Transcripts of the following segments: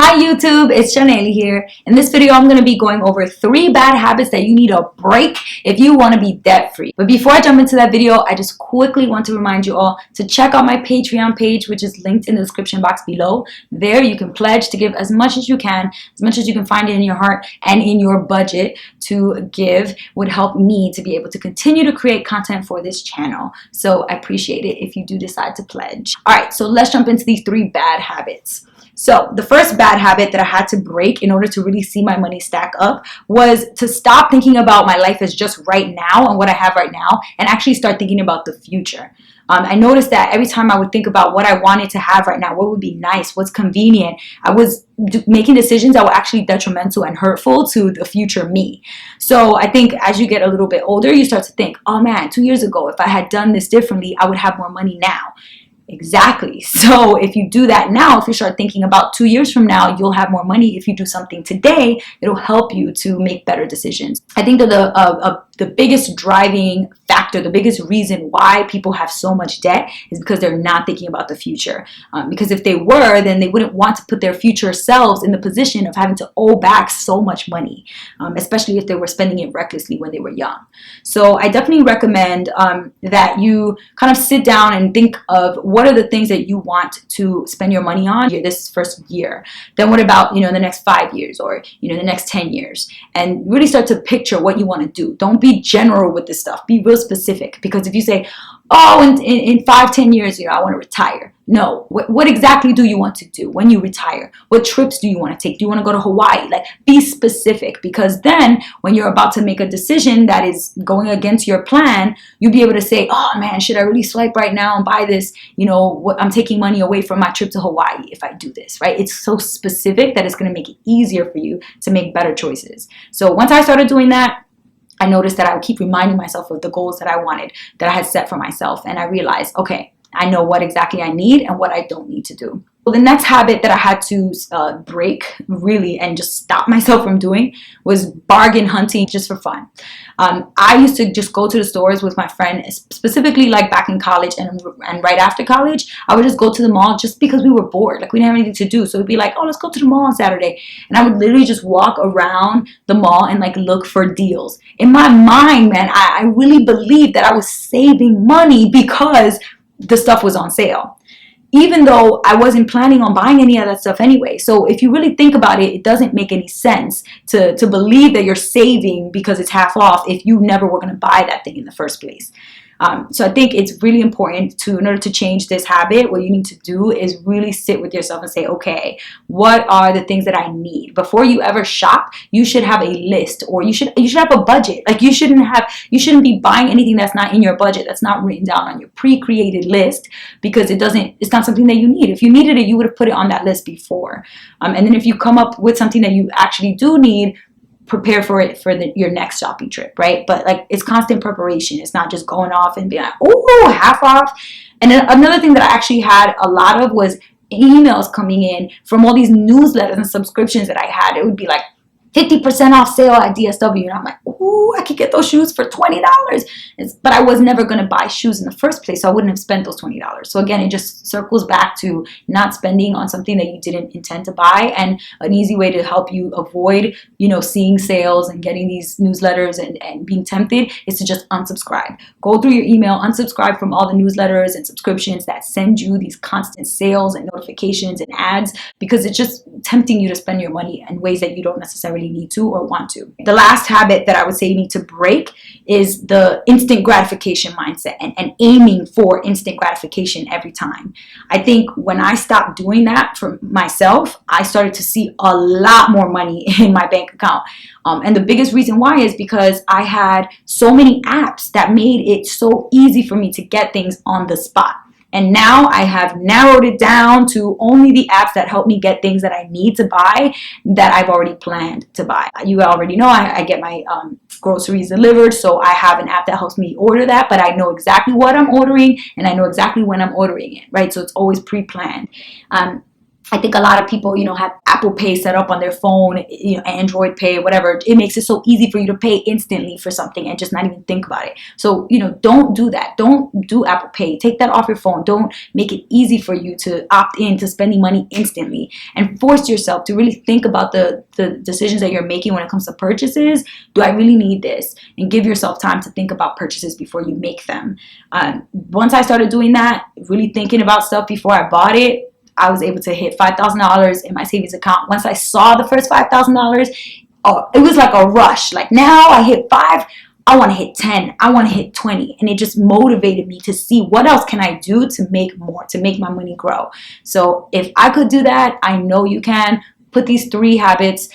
Hi YouTube, it's Janelle here. In this video, I'm going to be going over 3 bad habits that you need to break if you want to be debt-free. But before I jump into that video, I just quickly want to remind you all to check out my Patreon page, which is linked in the description box below. There you can pledge to give as much as you can find it in your heart and in your budget to give. Would help me to be able to continue to create content for this channel. So I appreciate it if you do decide to pledge. Alright, so let's jump into these 3 bad habits. So the first bad habit that I had to break in order to really see my money stack up was to stop thinking about my life as just right now and what I have right now and actually start thinking about the future. I noticed that every time I would think about what I wanted to have right now, what would be nice, what's convenient, I was making decisions that were actually detrimental and hurtful to the future me. So I think as you get a little bit older, you start to think, oh man, 2 years ago, if I had done this differently, I would have more money now. Exactly. So if you do that now, if you start thinking about 2 years from now, you'll have more money. If you do something today, it'll help you to make better decisions. I think that the biggest driving factor, the biggest reason why people have so much debt is because they're not thinking about the future. Because if they were, then they wouldn't want to put their future selves in the position of having to owe back so much money, especially if they were spending it recklessly when they were young. So I definitely recommend that you kind of sit down and think of what are the things that you want to spend your money on this first year. Then what about, the next 5 years or, the next 10 years, and really start to picture what you want to do. Don't be general with this stuff. Be real specific, because if you say, oh, in 5-10 years, I want to retire. No, what exactly do you want to do when you retire? What trips do you want to take? Do you want to go to Hawaii? Like, be specific, because then when you're about to make a decision that is going against your plan, you'll be able to say, oh man, should I really swipe right now and buy this? I'm taking money away from my trip to Hawaii if I do this, right? It's so specific that it's going to make it easier for you to make better choices. So once I started doing that, I noticed that I would keep reminding myself of the goals that I wanted, that I had set for myself. And I realized, okay, I know what exactly I need and what I don't need to do. Well, the next habit that I had to break really and just stop myself from doing was bargain hunting just for fun. I used to just go to the stores with my friend, specifically like back in college and right after college. I would just go to the mall just because we were bored. Like, we didn't have anything to do. So it'd be like, oh, let's go to the mall on Saturday. And I would literally just walk around the mall and like look for deals. In my mind, man, I really believed that I was saving money because the stuff was on sale, even though I wasn't planning on buying any of that stuff anyway. So if you really think about it, it doesn't make any sense to believe that you're saving because it's half off if you never were going to buy that thing in the first place. So I think it's really important in order to change this habit, what you need to do is really sit with yourself and say, okay, what are the things that I need? Before you ever shop, you should have a list, or you should have a budget. Like, you shouldn't be buying anything that's not in your budget, that's not written down on your pre-created list, because it's not something that you need. If you needed it, you would have put it on that list before. And then if you come up with something that you actually do need, prepare for it for your next shopping trip, right? But like, it's constant preparation. It's not just going off and being like, oh, half off. And then another thing that I actually had a lot of was emails coming in from all these newsletters and subscriptions that I had. It would be like 50% off sale at DSW, and I'm like, ooh, I could get those shoes for $20. But I was never going to buy shoes in the first place, so I wouldn't have spent those $20. So again, it just circles back to not spending on something that you didn't intend to buy. And an easy way to help you avoid, seeing sales and getting these newsletters and being tempted is to just unsubscribe. Go through your email, unsubscribe from all the newsletters and subscriptions that send you these constant sales and notifications and ads, because it's just tempting you to spend your money in ways that you don't necessarily need to or want to. The last habit that I would say you need to break is the instant gratification mindset and aiming for instant gratification every time. I think when I stopped doing that for myself, I started to see a lot more money in my bank account. And the biggest reason why is because I had so many apps that made it so easy for me to get things on the spot. And now I have narrowed it down to only the apps that help me get things that I need to buy that I've already planned to buy. You already know I get my groceries delivered, so I have an app that helps me order that, but I know exactly what I'm ordering and I know exactly when I'm ordering it, right? So it's always pre-planned. I think a lot of people, have Apple Pay set up on their phone, Android Pay, whatever. It makes it so easy for you to pay instantly for something and just not even think about it. So, don't do that. Don't do Apple Pay. Take that off your phone. Don't make it easy for you to opt in to spending money instantly, and force yourself to really think about the decisions that you're making when it comes to purchases. Do I really need this? And give yourself time to think about purchases before you make them. Once I started doing that, really thinking about stuff before I bought it, I was able to hit $5,000 in my savings account. Once I saw the first $5,000, it was like a rush. Like, now I hit 5, I want to hit 10, I want to hit 20. And it just motivated me to see what else can I do to make more, to make my money grow. So if I could do that, I know you can. Put these 3 habits,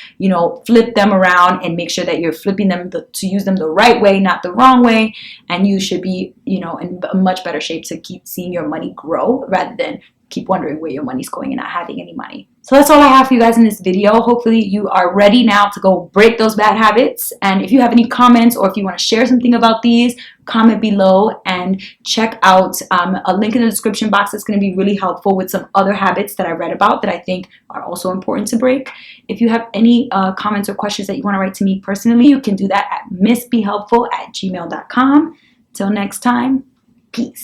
flip them around and make sure that you're flipping them to use them the right way, not the wrong way. And you should be, in a much better shape to keep seeing your money grow rather than keep wondering where your money's going and not having any money. So that's all I have for you guys in this video. Hopefully you are ready now to go break those bad habits. And if you have any comments or if you want to share something about these, comment below, and check out a link in the description box that's going to be really helpful with some other habits that I read about that I think are also important to break. If you have any comments or questions that you want to write to me personally, you can do that at MissBeHelpful@gmail.com. Till next time, peace.